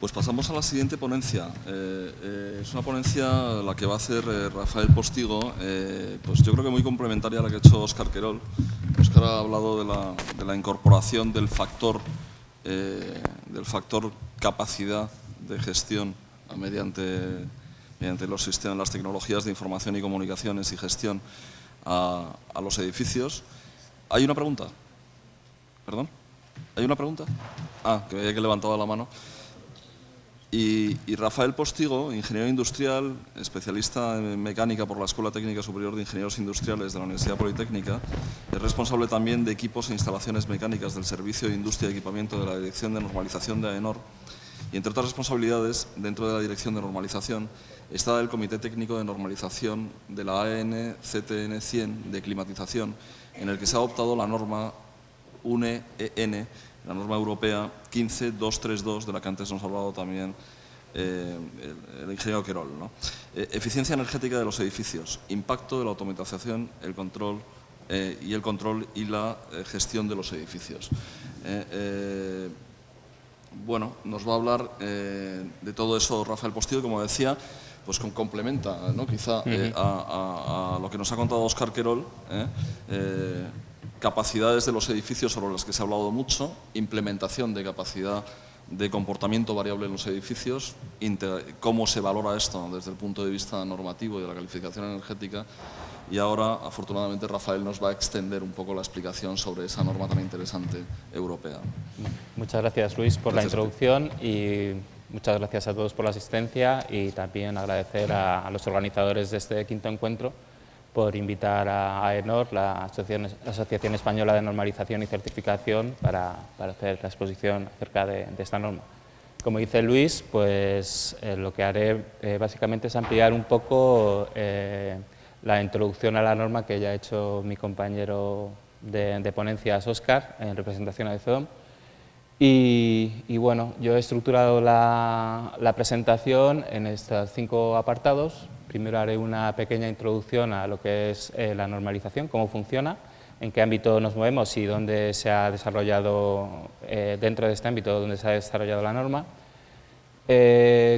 Pues pasamos a la siguiente ponencia. Es una ponencia la que va a hacer Rafael Postigo, pues yo creo que muy complementaria a la que ha hecho Óscar Querol. Óscar ha hablado de la incorporación del factor capacidad de gestión mediante los sistemas, las tecnologías de información y comunicaciones y gestión a los edificios. ¿Hay una pregunta? ¿Perdón? ¿Hay una pregunta? Ah, que veía que levantaba la mano. Y Rafael Postigo, ingeniero industrial, especialista en mecánica por la Escuela Técnica Superior de Ingenieros Industriales de la Universidad Politécnica, es responsable también de equipos e instalaciones mecánicas del Servicio de Industria y Equipamiento de la Dirección de Normalización de AENOR, y entre otras responsabilidades, dentro de la Dirección de Normalización, está el Comité Técnico de Normalización de la AN-CTN 100 de climatización, en el que se ha adoptado la norma UNE-EN, la norma europea 15232, de la que antes nos ha hablado también el ingeniero Querol, ¿no? Eficiencia energética de los edificios, impacto de la automatización, el control y la gestión de los edificios. Bueno, nos va a hablar de todo eso Rafael Postigo, como decía, pues complementa, ¿no? Quizá a lo que nos ha contado Óscar Querol, capacidades de los edificios sobre las que se ha hablado mucho, implementación de capacidad de comportamiento variable en los edificios, cómo se valora esto desde el punto de vista normativo y de la calificación energética. Y ahora, afortunadamente, Rafael nos va a extender un poco la explicación sobre esa norma tan interesante europea. Muchas gracias, Luis, por la introducción y muchas gracias a todos por la asistencia, y también agradecer a los organizadores de este quinto encuentro por invitar a AENOR, la Asociación Española de Normalización y Certificación, para hacer la exposición acerca de esta norma. Como dice Luis, pues lo que haré básicamente es ampliar un poco la introducción a la norma que ya ha hecho mi compañero de ponencias, Óscar, en representación a CEDOM. Y bueno, yo he estructurado la presentación en estos 5 apartados. Primero haré una pequeña introducción a lo que es la normalización, cómo funciona, en qué ámbito nos movemos y dónde se ha desarrollado, dentro de este ámbito, dónde se ha desarrollado la norma.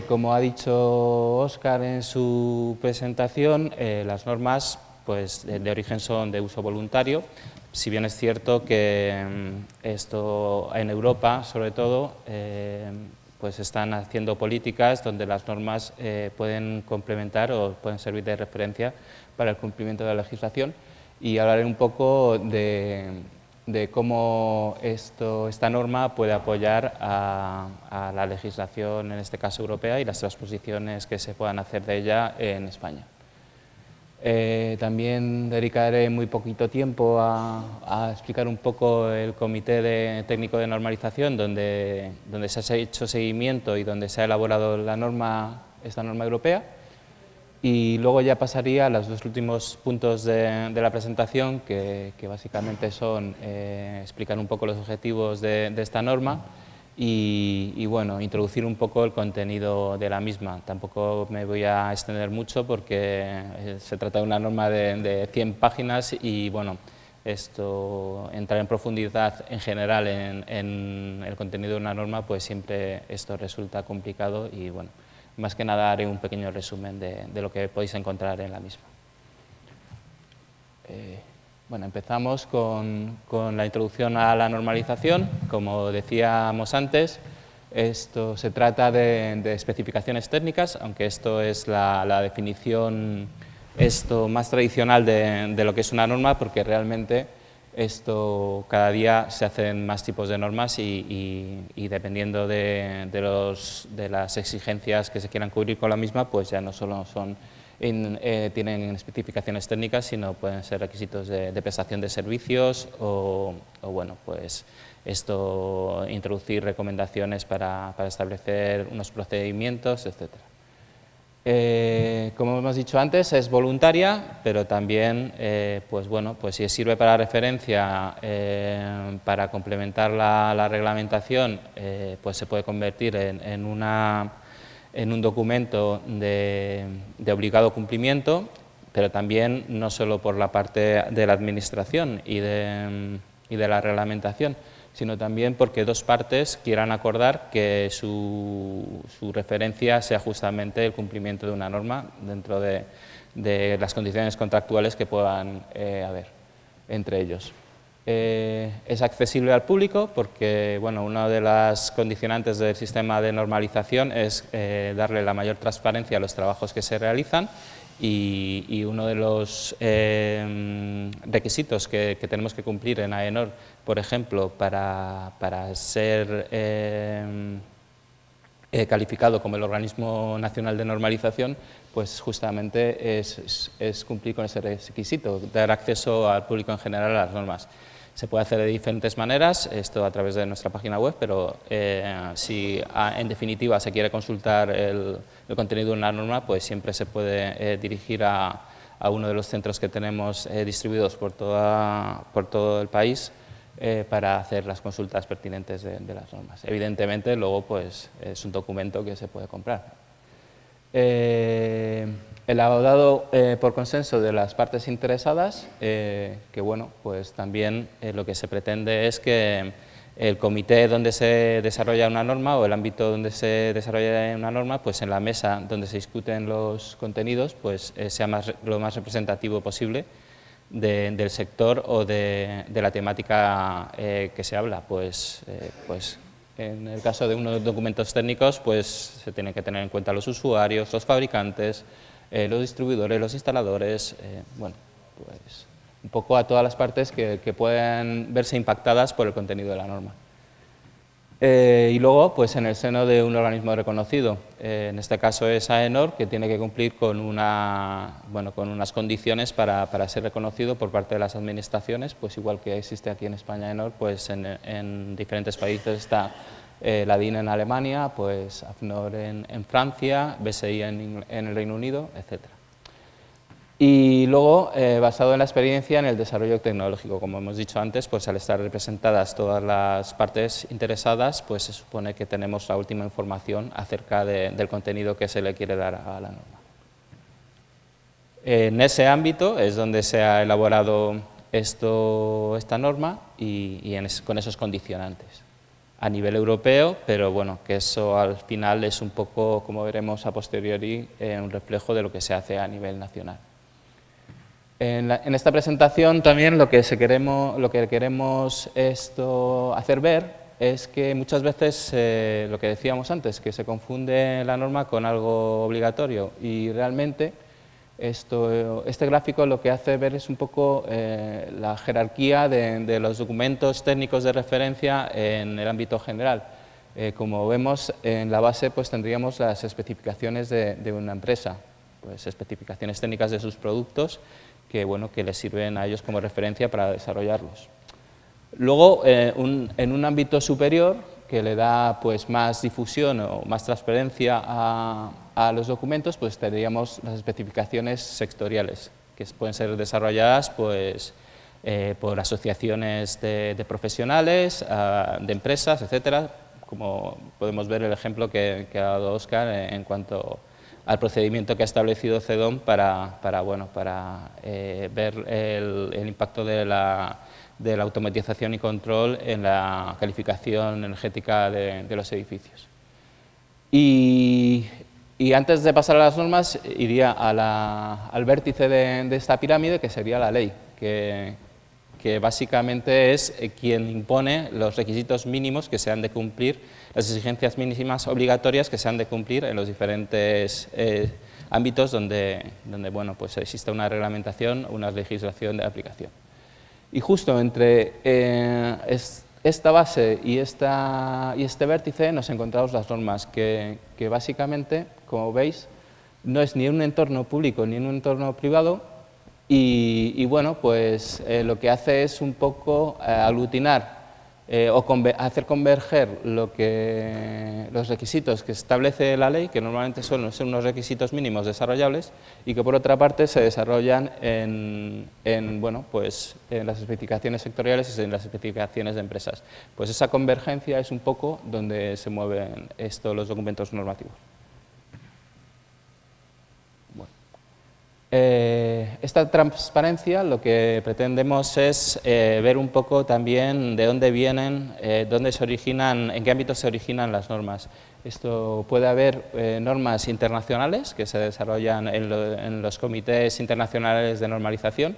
Como ha dicho Óscar en su presentación, las normas pues, de origen son de uso voluntario, si bien es cierto que esto en Europa, sobre todo, pues están haciendo políticas donde las normas pueden complementar o pueden servir de referencia para el cumplimiento de la legislación, y hablaré un poco de cómo esta norma puede apoyar a la legislación, en este caso europea, y las transposiciones que se puedan hacer de ella en España. También dedicaré muy poquito tiempo a explicar un poco el Comité Técnico de Normalización, donde se ha hecho seguimiento y donde se ha elaborado esta norma europea. Y luego ya pasaría a los 2 últimos puntos de la presentación, que básicamente son explicar un poco los objetivos de esta norma y bueno, introducir un poco el contenido de la misma. Tampoco me voy a extender mucho porque se trata de una norma de 100 páginas y bueno, entrar en profundidad en general en el contenido de una norma, pues siempre esto resulta complicado y bueno, más que nada haré un pequeño resumen de lo que podéis encontrar en la misma. Bueno, empezamos con la introducción a la normalización. Como decíamos antes, esto se trata de especificaciones técnicas, aunque esto es la definición más tradicional de lo que es una norma, porque realmente cada día se hacen más tipos de normas y dependiendo de las exigencias que se quieran cubrir con la misma, pues ya no solo tienen especificaciones técnicas, sino pueden ser requisitos de prestación de servicios o bueno, pues introducir recomendaciones para establecer unos procedimientos, etcétera. Como hemos dicho antes, es voluntaria, pero también pues bueno, pues si sirve para referencia para complementar la reglamentación, pues se puede convertir en un documento de obligado cumplimiento, pero también no solo por la parte de la administración y de la reglamentación, sino también porque dos partes quieran acordar que su referencia sea justamente el cumplimiento de una norma dentro de las condiciones contractuales que puedan haber entre ellos. Es accesible al público porque, bueno, una de las condicionantes del sistema de normalización es darle la mayor transparencia a los trabajos que se realizan y uno de los requisitos que tenemos que cumplir en AENOR, por ejemplo, para ser calificado como el Organismo Nacional de Normalización, pues justamente es cumplir con ese requisito, dar acceso al público en general a las normas. Se puede hacer de diferentes maneras, esto a través de nuestra página web, pero si en definitiva se quiere consultar el contenido de una norma, pues siempre se puede dirigir a uno de los centros que tenemos distribuidos por todo el país para hacer las consultas pertinentes de las normas. Evidentemente, luego pues, es un documento que se puede comprar. Elaborado por consenso de las partes interesadas, que bueno, pues también lo que se pretende es que el comité donde se desarrolla una norma o el ámbito donde se desarrolla una norma, pues en la mesa donde se discuten los contenidos, pues sea lo más representativo posible del sector o de la temática que se habla. Pues en el caso de unos documentos técnicos, pues se tienen que tener en cuenta los usuarios, los fabricantes, los distribuidores, los instaladores, bueno, pues un poco a todas las partes que puedan verse impactadas por el contenido de la norma. Y luego, pues en el seno de un organismo reconocido, en este caso es AENOR, que tiene que cumplir con unas condiciones para ser reconocido por parte de las administraciones, pues igual que existe aquí en España AENOR, pues en diferentes países está la DIN en Alemania, pues AFNOR en Francia, BSI en el Reino Unido, etc. Y luego, basado en la experiencia en el desarrollo tecnológico, como hemos dicho antes, pues al estar representadas todas las partes interesadas, pues se supone que tenemos la última información acerca del contenido que se le quiere dar a la norma. En ese ámbito es donde se ha elaborado esta norma y con esos condicionantes. A nivel europeo, pero bueno, que eso al final es un poco, como veremos a posteriori, un reflejo de lo que se hace a nivel nacional. En esta presentación también lo que queremos hacer ver es que muchas veces, lo que decíamos antes, que se confunde la norma con algo obligatorio y realmente este gráfico lo que hace ver es un poco la jerarquía de los documentos técnicos de referencia en el ámbito general. Como vemos, en la base pues, tendríamos las especificaciones de una empresa, pues, especificaciones técnicas de sus productos, que les sirven a ellos como referencia para desarrollarlos. Luego, en un ámbito superior, que le da pues, más difusión o más transparencia a los documentos, pues tendríamos las especificaciones sectoriales, que pueden ser desarrolladas pues, por asociaciones de profesionales, de empresas, etcétera, como podemos ver el ejemplo que ha dado Óscar en cuanto al procedimiento que ha establecido CEDOM para ver el impacto de la automatización y control en la calificación energética de los edificios. Y antes de pasar a las normas, iría al vértice de esta pirámide, que sería la ley, que básicamente es quien impone los requisitos mínimos que se han de cumplir, las exigencias mínimas obligatorias que se han de cumplir en los diferentes ámbitos donde pues existe una reglamentación, una legislación de aplicación. Y justo entre esta base y este vértice nos encontramos las normas, que básicamente, como veis, no es ni un entorno público ni un entorno privado, y bueno, pues lo que hace es un poco aglutinar o hacer converger los requisitos que establece la ley, que normalmente suelen ser unos requisitos mínimos desarrollables y que por otra parte se desarrollan en las especificaciones sectoriales y en las especificaciones de empresas. Pues esa convergencia es un poco donde se mueven los documentos normativos. esta transparencia lo que pretendemos es ver un poco también de dónde vienen, dónde se originan, en qué ámbitos se originan las normas. Esto puede haber normas internacionales que se desarrollan en los comités internacionales de normalización,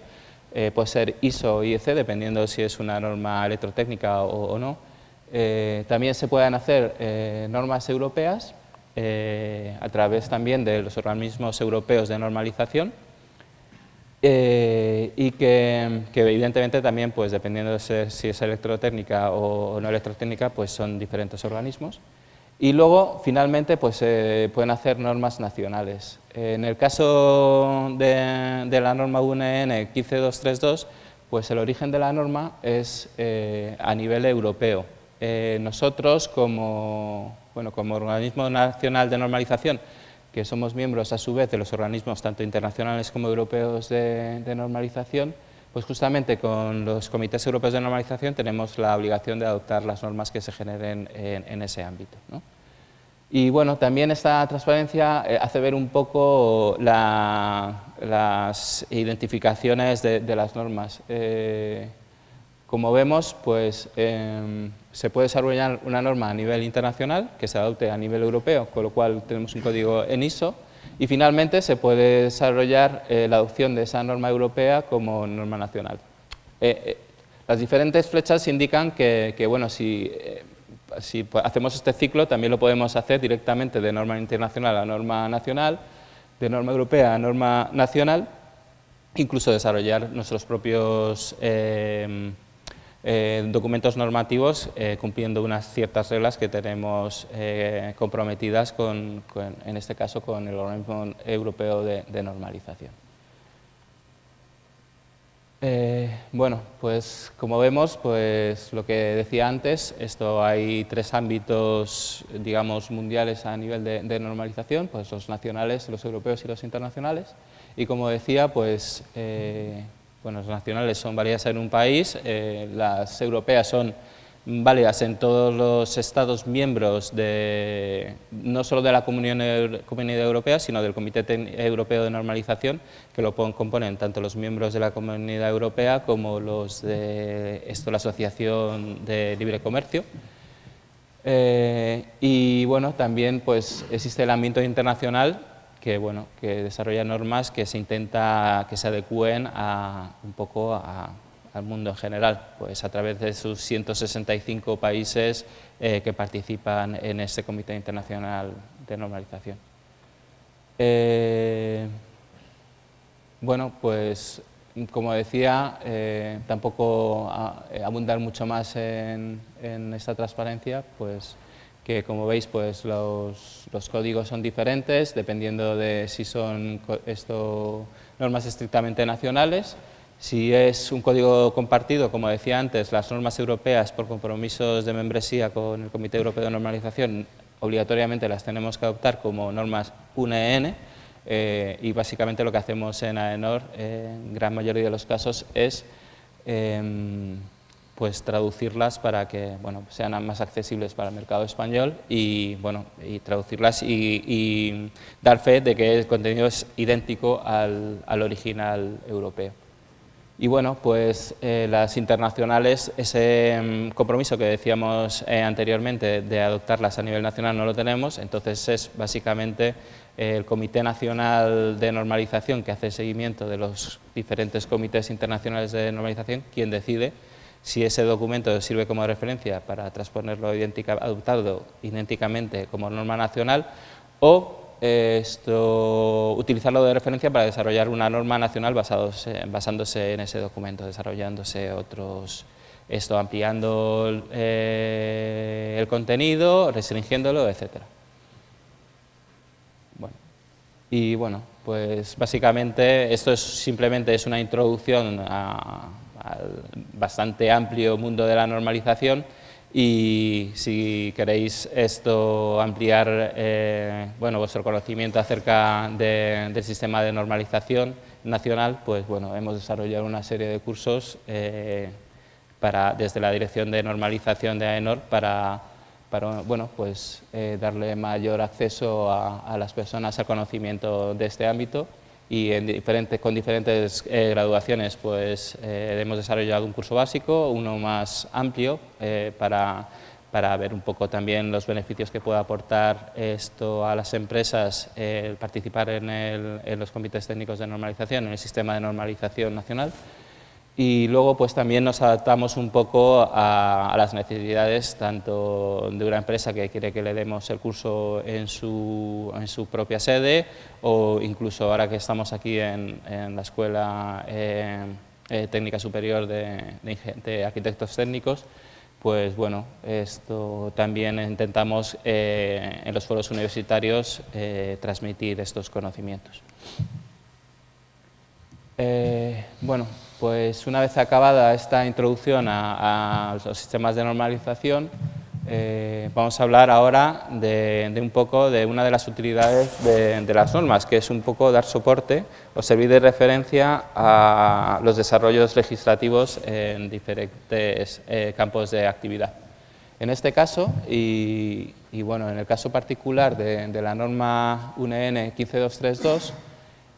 puede ser ISO o IEC, dependiendo si es una norma electrotécnica o no. También se pueden hacer normas europeas a través también de los organismos europeos de normalización y que evidentemente también, pues, dependiendo de si es electrotécnica o no electrotécnica, pues son diferentes organismos. Y luego, finalmente, pues pueden hacer normas nacionales. En el caso de la norma UNN 15232, pues el origen de la norma es a nivel europeo. Nosotros, como organismo nacional de normalización, que somos miembros a su vez de los organismos tanto internacionales como europeos de normalización, pues justamente con los comités europeos de normalización tenemos la obligación de adoptar las normas que se generen en ese ámbito, ¿no? Y bueno, también esta transparencia hace ver un poco las identificaciones de las normas. Como vemos, pues se puede desarrollar una norma a nivel internacional que se adopte a nivel europeo, con lo cual tenemos un código en ISO, y finalmente se puede desarrollar la adopción de esa norma europea como norma nacional. Las diferentes flechas indican que bueno, si hacemos este ciclo, también lo podemos hacer directamente de norma internacional a norma nacional, de norma europea a norma nacional, incluso desarrollar nuestros propios documentos normativos cumpliendo unas ciertas reglas que tenemos comprometidas en este caso con el Organismo Europeo de Normalización. Bueno, pues como vemos, pues lo que decía antes, hay tres ámbitos, digamos, mundiales a nivel de normalización, pues los nacionales, los europeos y los internacionales. Y como decía, pues bueno, las nacionales son válidas en un país, las europeas son válidas en todos los Estados miembros, no solo de la Comunidad Europea, sino del Comité Europeo de Normalización, que lo componen tanto los miembros de la Comunidad Europea como los de la Asociación de Libre Comercio. Y bueno, también pues existe el ámbito internacional, que desarrolla normas que se intenta que se adecúen un poco al mundo en general, pues a través de sus 165 países que participan en este Comité Internacional de Normalización. Bueno, pues como decía, tampoco abundar mucho más en esta transparencia, pues que como veis, pues los códigos son diferentes dependiendo de si son normas estrictamente nacionales. Si es un código compartido, como decía antes, las normas europeas por compromisos de membresía con el Comité Europeo de Normalización obligatoriamente las tenemos que adoptar como normas UNN y básicamente lo que hacemos en AENOR en gran mayoría de los casos es pues traducirlas para que sean más accesibles para el mercado español y traducirlas y dar fe de que el contenido es idéntico al original europeo. Y bueno, pues las internacionales, ese compromiso que decíamos anteriormente de adoptarlas a nivel nacional no lo tenemos, entonces es básicamente el Comité Nacional de Normalización que hace seguimiento de los diferentes comités internacionales de normalización quien decide si ese documento sirve como referencia para transponerlo adoptado idénticamente como norma nacional o utilizarlo de referencia para desarrollar una norma nacional basándose en ese documento, desarrollándose otros, ampliando el contenido, restringiéndolo, etc. Y bueno, pues básicamente esto simplemente es una introducción al bastante amplio mundo de la normalización. Y si queréis ampliar vuestro conocimiento acerca del sistema de normalización nacional, pues hemos desarrollado una serie de cursos desde la Dirección de Normalización de AENOR para darle mayor acceso a las personas al conocimiento de este ámbito y con diferentes graduaciones, pues hemos desarrollado un curso básico, uno más amplio para ver un poco también los beneficios que puede aportar esto a las empresas, participar en los comités técnicos de normalización, en el sistema de normalización nacional. Y luego pues también nos adaptamos un poco a las necesidades tanto de una empresa que quiere que le demos el curso en su propia sede, o incluso ahora que estamos aquí en la Escuela Técnica Superior de Arquitectos Técnicos, pues bueno, esto también intentamos en los foros universitarios transmitir estos conocimientos. Bueno, pues una vez acabada esta introducción a los sistemas de normalización, vamos a hablar ahora de un poco de una de las utilidades de las normas, que es un poco dar soporte o servir de referencia a los desarrollos legislativos en diferentes campos de actividad. En este caso, y bueno, en el caso particular de la norma UNN 15232,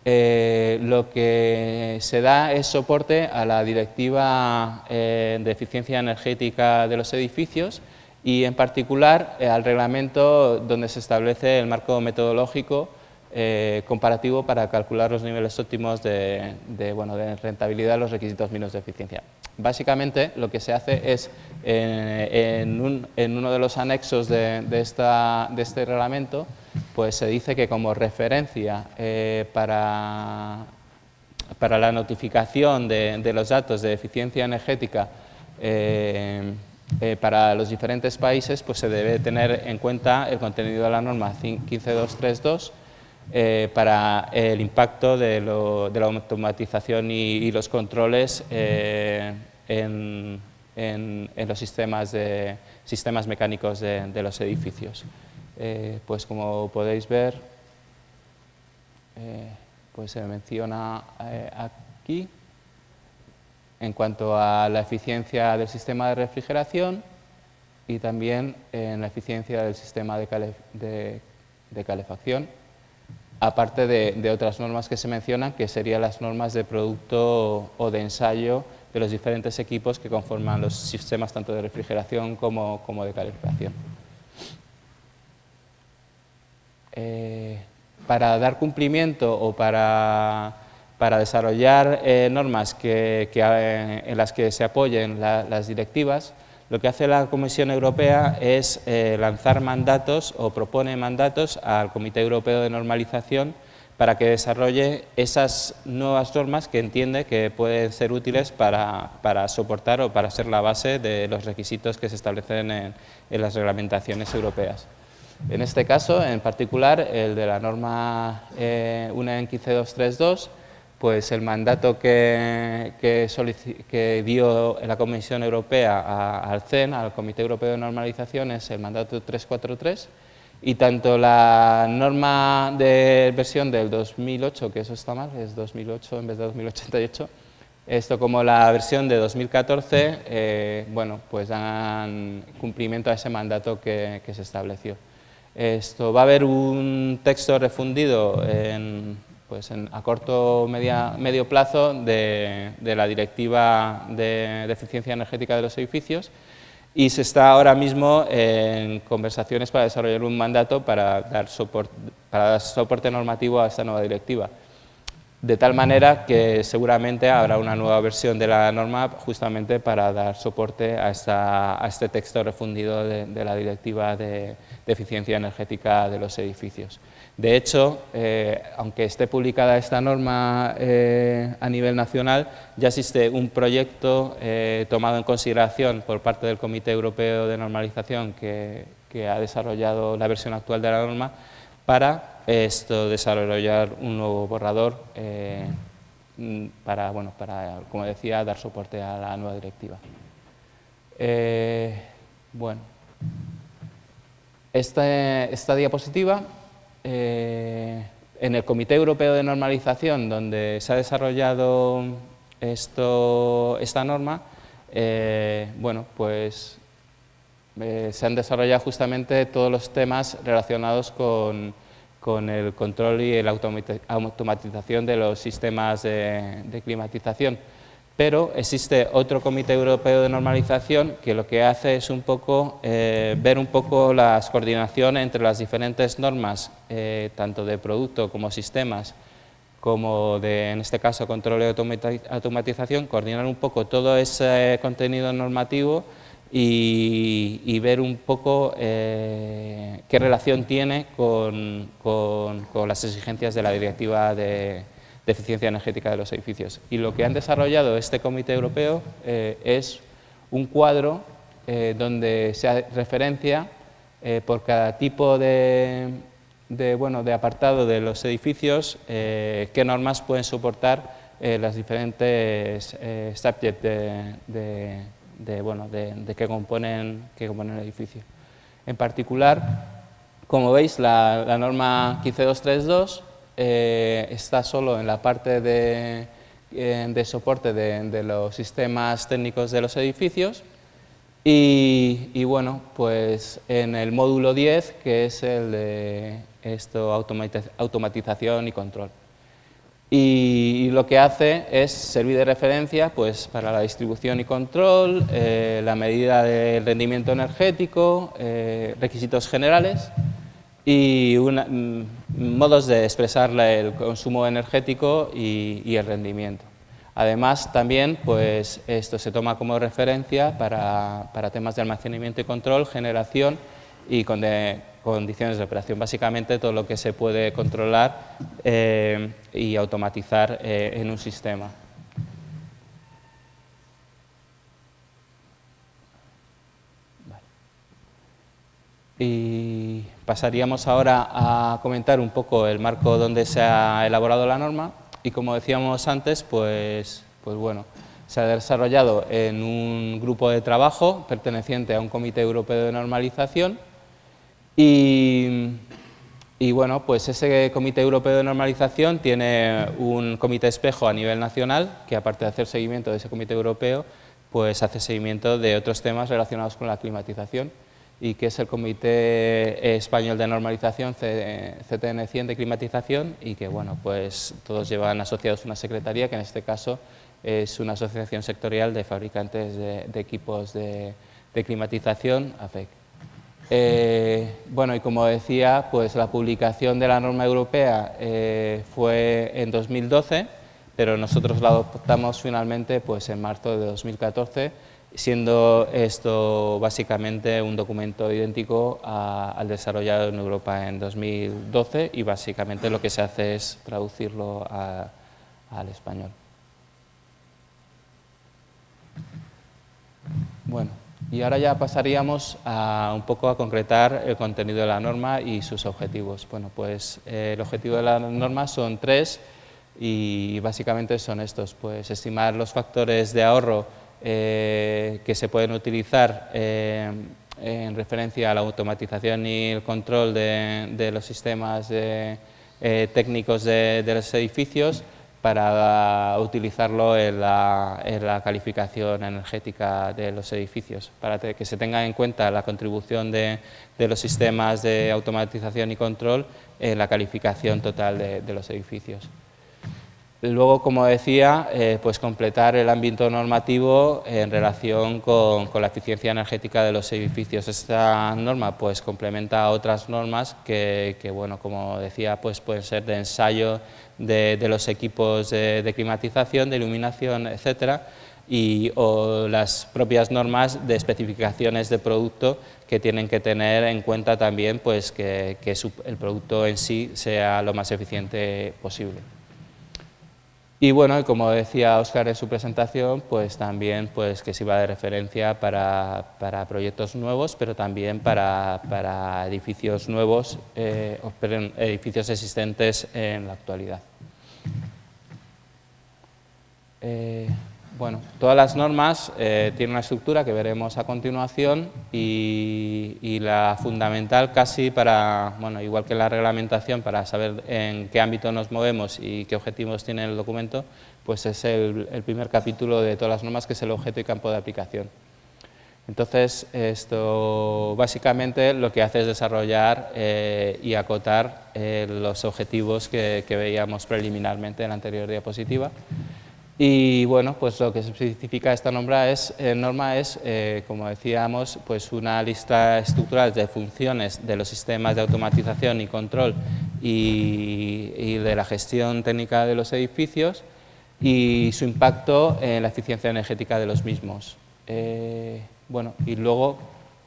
lo que se da es soporte a la Directiva de Eficiencia Energética de los Edificios y, en particular, al reglamento donde se establece el marco metodológico comparativo para calcular los niveles óptimos de rentabilidad de los requisitos mínimos de eficiencia. Básicamente, lo que se hace es, en uno de los anexos de este reglamento, pues se dice que como referencia para la notificación de los datos de eficiencia energética para los diferentes países, pues se debe tener en cuenta el contenido de la norma 15232 para el impacto de la automatización y los controles en los sistemas mecánicos de los edificios. Pues como podéis ver, pues se menciona aquí en cuanto a la eficiencia del sistema de refrigeración y también en la eficiencia del sistema de calefacción, aparte de otras normas que se mencionan, que serían las normas de producto o de ensayo de los diferentes equipos que conforman los sistemas tanto de refrigeración como de calefacción. Para dar cumplimiento o para desarrollar normas en las que se apoyen las directivas, lo que hace la Comisión Europea es lanzar mandatos o propone mandatos al Comité Europeo de Normalización para que desarrolle esas nuevas normas que entiende que pueden ser útiles para soportar o para ser la base de los requisitos que se establecen en las reglamentaciones europeas. En este caso, en particular, el de la norma UNN 15232, pues el mandato que dio la Comisión Europea al CEN, al Comité Europeo de Normalización, es el mandato 343, y tanto la norma de versión del 2008, que eso está mal, es 2008 en vez de 2088, esto como la versión de 2014, bueno, pues dan cumplimiento a ese mandato que se estableció. Esto va a haber un texto refundido a corto medio plazo de la Directiva de Eficiencia Energética de los Edificios, y se está ahora mismo en conversaciones para desarrollar un mandato para dar soporte normativo a esta nueva directiva. De tal manera que seguramente habrá una nueva versión de la norma justamente para dar soporte a este texto refundido de la Directiva de Eficiencia Energética de los Edificios. De hecho, aunque esté publicada esta norma a nivel nacional, ya existe un proyecto tomado en consideración por parte del Comité Europeo de Normalización que ha desarrollado la versión actual de la norma para desarrollar un nuevo borrador para, como decía, dar soporte a la nueva directiva. Bueno, esta diapositiva, en el Comité Europeo de Normalización, donde se ha desarrollado esta norma, bueno, pues se han desarrollado justamente todos los temas relacionados con con el control y la automatización de los sistemas de climatización. Pero existe otro Comité Europeo de Normalización que lo que hace es un poco ver un poco las coordinaciones entre las diferentes normas, tanto de producto como sistemas, como de, en este caso, control y automatización, coordinar un poco todo ese contenido normativo y ver un poco qué relación tiene con las exigencias de la Directiva de eficiencia energética de los edificios. Y lo que han desarrollado este Comité Europeo es un cuadro donde se referencia por cada tipo de apartado de los edificios qué normas pueden soportar las diferentes subjects que componen el edificio. En particular, como veis, la norma 15232 está solo en la parte de soporte de los sistemas técnicos de los edificios y bueno, pues en el módulo 10, que es el de automatización y control. Y lo que hace es servir de referencia pues, para la distribución y control, la medida del rendimiento energético, requisitos generales y modos de expresar el consumo energético y el rendimiento. Además, también pues, esto se toma como referencia para temas de almacenamiento y control, generación y condiciones de operación. Básicamente, todo lo que se puede controlar y automatizar en un sistema. Y pasaríamos ahora a comentar un poco el marco donde se ha elaborado la norma y como decíamos antes, pues bueno, se ha desarrollado en un grupo de trabajo perteneciente a un Comité Europeo de Normalización y bueno, pues ese Comité Europeo de Normalización tiene un comité espejo a nivel nacional que aparte de hacer seguimiento de ese Comité Europeo, pues hace seguimiento de otros temas relacionados con la climatización y que es el Comité Español de Normalización, CTN 100 de Climatización, y que bueno, pues todos llevan asociados una secretaría, que en este caso es una asociación sectorial de fabricantes de equipos de climatización, AFEC. Bueno, y como decía, pues la publicación de la norma europea fue en 2012, pero nosotros la adoptamos finalmente pues en marzo de 2014, siendo esto básicamente un documento idéntico al desarrollado en Europa en 2012 y básicamente lo que se hace es traducirlo al español. Bueno, y ahora ya pasaríamos un poco a concretar el contenido de la norma y sus objetivos. Bueno, pues el objetivo de la norma son tres y básicamente son estos, pues estimar los factores de ahorro que se pueden utilizar en referencia a la automatización y el control de los sistemas técnicos de los edificios para utilizarlo en la calificación energética de los edificios, para que se tenga en cuenta la contribución de los sistemas de automatización y control en la calificación total de los edificios. Luego, como decía, pues completar el ámbito normativo en relación con la eficiencia energética de los edificios. Esta norma pues complementa a otras normas que bueno, como decía, pues pueden ser de ensayo de los equipos de climatización, de iluminación, etcétera, o las propias normas de especificaciones de producto que tienen que tener en cuenta también pues que el producto en sí sea lo más eficiente posible. Y bueno, como decía Óscar en su presentación, pues también pues, que sirva de referencia para proyectos nuevos, pero también para edificios nuevos, edificios existentes en la actualidad. Bueno, todas las normas tienen una estructura que veremos a continuación y la fundamental casi para, bueno, igual que la reglamentación, para saber en qué ámbito nos movemos y qué objetivos tiene el documento, pues es el primer capítulo de todas las normas, que es el objeto y campo de aplicación. Entonces, esto básicamente lo que hace es desarrollar y acotar los objetivos que veíamos preliminarmente en la anterior diapositiva. Y bueno, pues lo que se especifica esta norma es, como decíamos, pues una lista estructural de funciones de los sistemas de automatización y control y de la gestión técnica de los edificios y su impacto en la eficiencia energética de los mismos. Bueno, y luego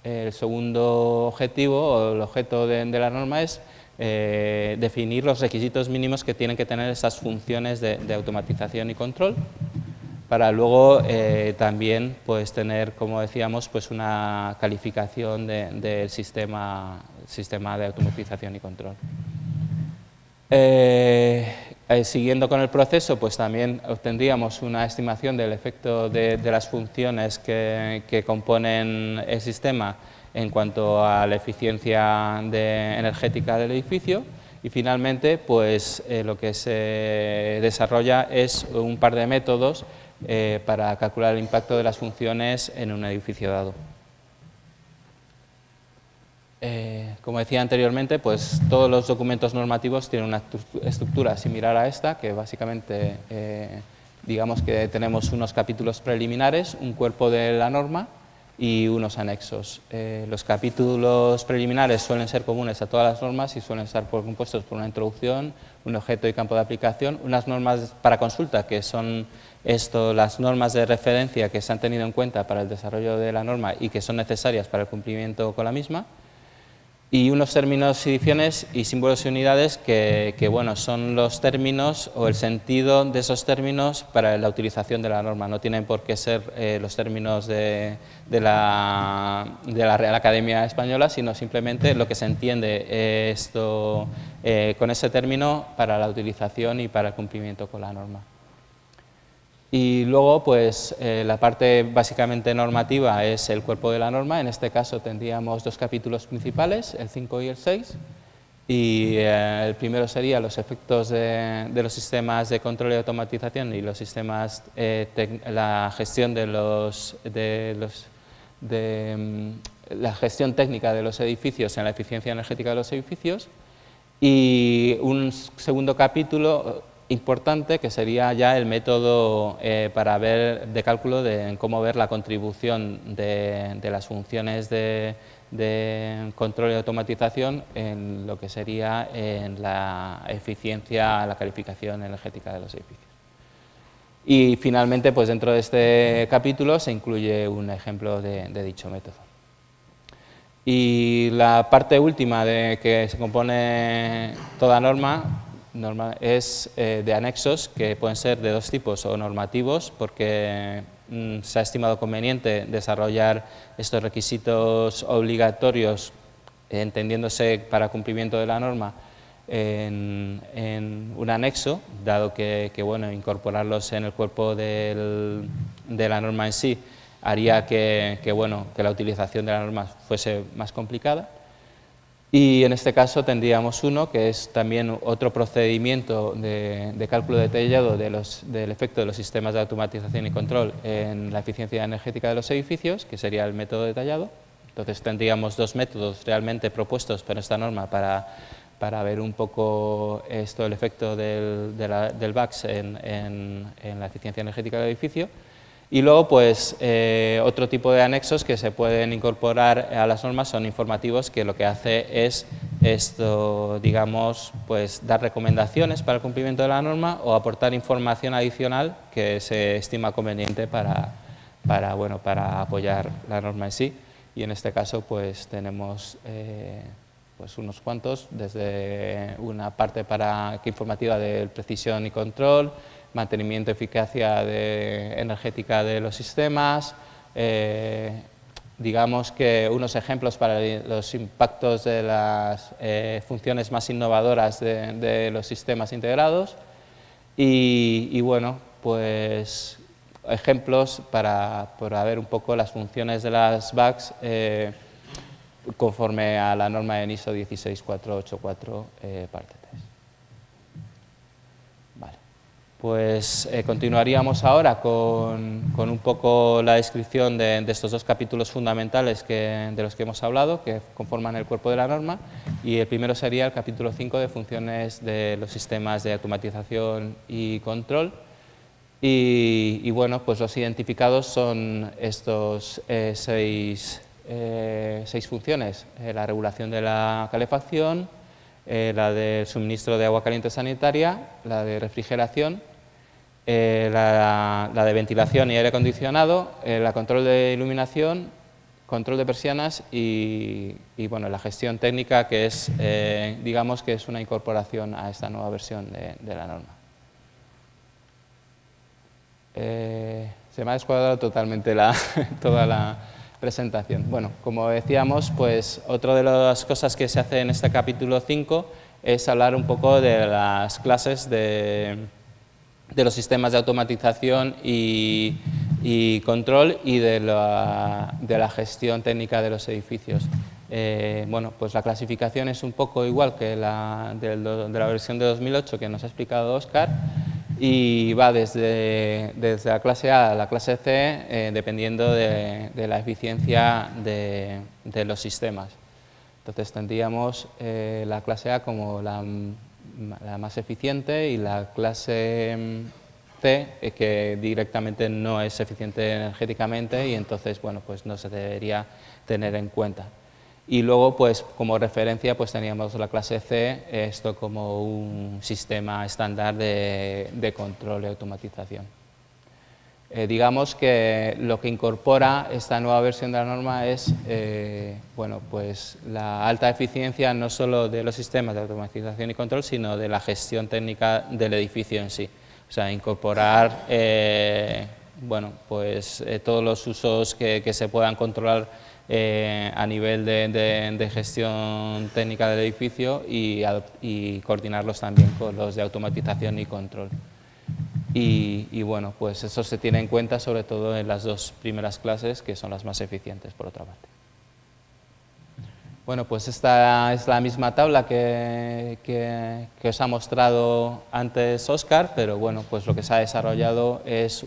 el segundo objetivo o el objeto de la norma es definir los requisitos mínimos que tienen que tener esas funciones de automatización y control para luego también pues, tener, como decíamos, pues una calificación del sistema de automatización y control. Siguiendo con el proceso, pues también obtendríamos una estimación del efecto de las funciones que componen el sistema en cuanto a la eficiencia energética del edificio y finalmente pues, lo que se desarrolla es un par de métodos para calcular el impacto de las funciones en un edificio dado. Como decía anteriormente, pues todos los documentos normativos tienen una estructura similar a esta, que básicamente digamos que tenemos unos capítulos preliminares, un cuerpo de la norma y unos anexos. Los capítulos preliminares suelen ser comunes a todas las normas y suelen estar compuestos por una introducción, un objeto y campo de aplicación, unas normas para consulta, que son las normas de referencia que se han tenido en cuenta para el desarrollo de la norma y que son necesarias para el cumplimiento con la misma, y unos términos y dicciones y símbolos y unidades que bueno, son los términos o el sentido de esos términos para la utilización de la norma. No tienen por qué ser los términos de la Real Academia Española, sino simplemente lo que se entiende con ese término para la utilización y para el cumplimiento con la norma. Y luego, pues, la parte básicamente normativa es el cuerpo de la norma. En este caso tendríamos dos capítulos principales, el 5 y el 6. Y el primero sería los efectos de los sistemas de control y automatización y los sistemas, la gestión la gestión técnica de los edificios en la eficiencia energética de los edificios. Y un segundo capítulo importante que sería ya el método de cálculo de cómo ver la contribución de las funciones de control y automatización en lo que sería en la eficiencia, la calificación energética de los edificios. Y finalmente, pues dentro de este capítulo se incluye un ejemplo de dicho método. Y la parte última de que se compone toda norma es de anexos, que pueden ser de dos tipos, o normativos, porque se ha estimado conveniente desarrollar estos requisitos obligatorios, entendiéndose para cumplimiento de la norma, en un anexo, dado que bueno, incorporarlos en el cuerpo de la norma en sí haría que la utilización de la norma fuese más complicada. Y en este caso tendríamos uno que es también otro procedimiento de cálculo detallado del efecto de los sistemas de automatización y control en la eficiencia energética de los edificios, que sería el método detallado. Entonces tendríamos dos métodos realmente propuestos por esta norma para ver un poco el efecto del VAX en la eficiencia energética del edificio. Y luego, pues, otro tipo de anexos que se pueden incorporar a las normas son informativos, que lo que hace es digamos, pues, dar recomendaciones para el cumplimiento de la norma o aportar información adicional que se estima conveniente para apoyar la norma en sí. Y en este caso, pues, tenemos pues unos cuantos, desde una parte informativa de precisión y control, mantenimiento y eficacia energética de los sistemas, digamos que unos ejemplos para los impactos de las funciones más innovadoras de los sistemas integrados y bueno, pues ejemplos para ver un poco las funciones de las VACs conforme a la norma en ISO 16484 parte 3. Vale. Pues continuaríamos ahora con un poco la descripción de estos dos capítulos fundamentales de los que hemos hablado, que conforman el cuerpo de la norma, y el primero sería el capítulo 5 de funciones de los sistemas de automatización y control. Y bueno, pues los identificados son estos seis funciones: la regulación de la calefacción, la del suministro de agua caliente sanitaria, la de refrigeración, la de ventilación y aire acondicionado, la control de iluminación, control de persianas y bueno, la gestión técnica, que es, digamos que es una incorporación a esta nueva versión de la norma. Se me ha descuadrado totalmente toda la presentación. Bueno, como decíamos, pues otra de las cosas que se hace en este capítulo 5 es hablar un poco de las clases de los sistemas de automatización y control y de la gestión técnica de los edificios. Bueno, pues la clasificación es un poco igual que de la versión de 2008 que nos ha explicado Óscar, y va desde la clase A a la clase C, dependiendo de la eficiencia de los sistemas. Entonces tendríamos la clase A como la más eficiente y la clase C que directamente no es eficiente energéticamente y entonces bueno, pues no se debería tener en cuenta. Y luego, pues como referencia, pues teníamos la clase C, esto como un sistema estándar de control y automatización. Digamos que lo que incorpora esta nueva versión de la norma es bueno, pues la alta eficiencia no solo de los sistemas de automatización y control, sino de la gestión técnica del edificio en sí. O sea, incorporar bueno, pues, todos los usos que se puedan controlar a nivel de gestión técnica del edificio y coordinarlos también con los de automatización y control. Y bueno, pues eso se tiene en cuenta sobre todo en las dos primeras clases, que son las más eficientes por otra parte. Bueno, pues esta es la misma tabla que os ha mostrado antes Óscar, pero bueno, pues lo que se ha desarrollado es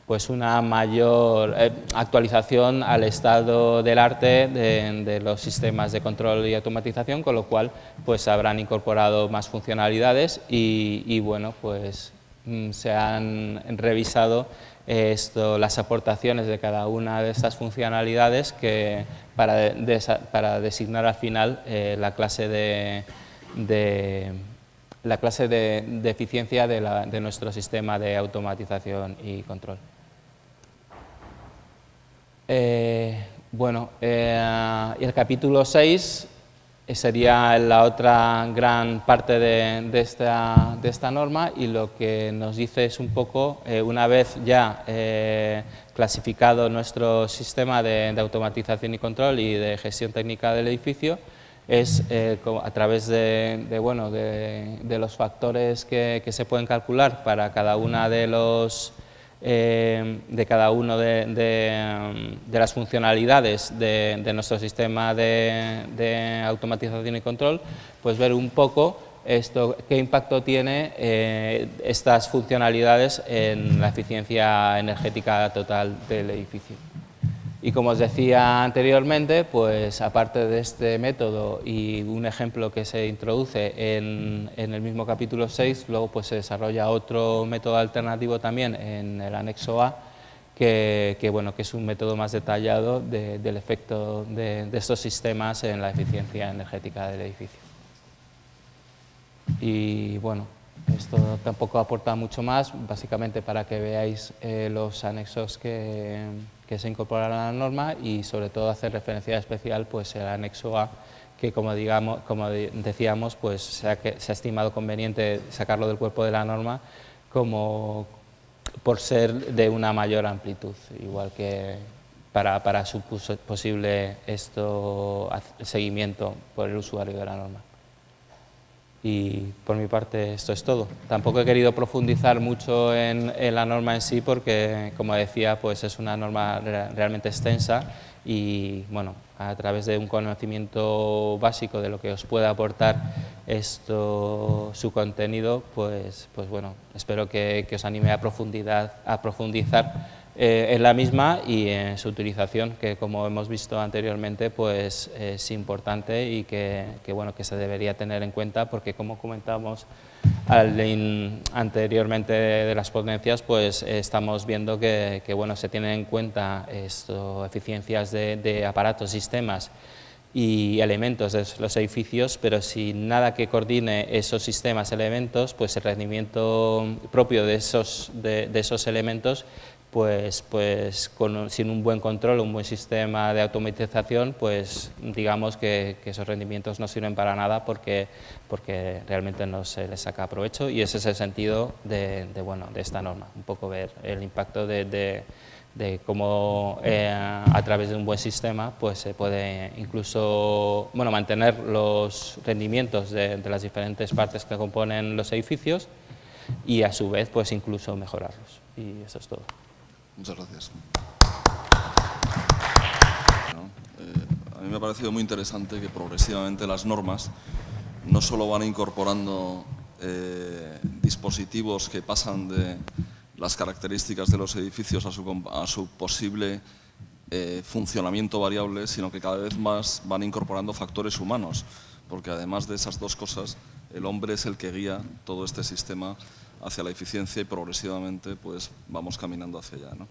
pues una mayor actualización al estado del arte de los sistemas de control y automatización, con lo cual pues habrán incorporado más funcionalidades y bueno, pues se han revisado las aportaciones de cada una de estas funcionalidades para designar al final la clase de eficiencia de nuestro sistema de automatización y control. Bueno, y el capítulo 6 sería la otra gran parte de esta norma, y lo que nos dice es un poco, una vez ya clasificado nuestro sistema de automatización y control y de gestión técnica del edificio, es a través de los factores que se pueden calcular para cada una de las funcionalidades de nuestro sistema de automatización y control, pues ver un poco qué impacto tiene estas funcionalidades en la eficiencia energética total del edificio. Y como os decía anteriormente, pues aparte de este método y un ejemplo que se introduce en el mismo capítulo 6, luego pues se desarrolla otro método alternativo también en el anexo A, que es un método más detallado del efecto de estos sistemas en la eficiencia energética del edificio. Y bueno, esto tampoco aporta mucho más, básicamente para que veáis los anexos que se incorporan a la norma, y sobre todo hacer referencia especial pues el anexo A, que como decíamos, pues se ha estimado conveniente sacarlo del cuerpo de la norma por ser de una mayor amplitud, igual que para su posible seguimiento por el usuario de la norma. Y por mi parte esto es todo. Tampoco he querido profundizar mucho en la norma en sí porque, como decía, pues es una norma realmente extensa y bueno, a través de un conocimiento básico de lo que os puede aportar su contenido, pues bueno, espero que os anime a profundizar en la misma y en su utilización, que como hemos visto anteriormente, pues es importante y que se debería tener en cuenta, porque como comentamos anteriormente de las ponencias, pues estamos viendo que se tienen en cuenta eficiencias de aparatos, sistemas y elementos de los edificios, pero sin nada que coordine esos sistemas, elementos, pues el rendimiento propio de esos elementos, sin un buen control, un buen sistema de automatización, pues digamos que esos rendimientos no sirven para nada, porque realmente no se les saca provecho, y ese es el sentido de esta norma, un poco ver el impacto de cómo a través de un buen sistema pues se puede incluso mantener los rendimientos de las diferentes partes que componen los edificios, y a su vez pues incluso mejorarlos, y eso es todo. Muchas gracias. A mí me ha parecido muy interesante que progresivamente las normas no solo van incorporando dispositivos que pasan de las características de los edificios a su posible funcionamiento variable, sino que cada vez más van incorporando factores humanos, porque además de esas dos cosas, el hombre es el que guía todo este sistema hacia la eficiencia, y progresivamente pues vamos caminando hacia allá, ¿no?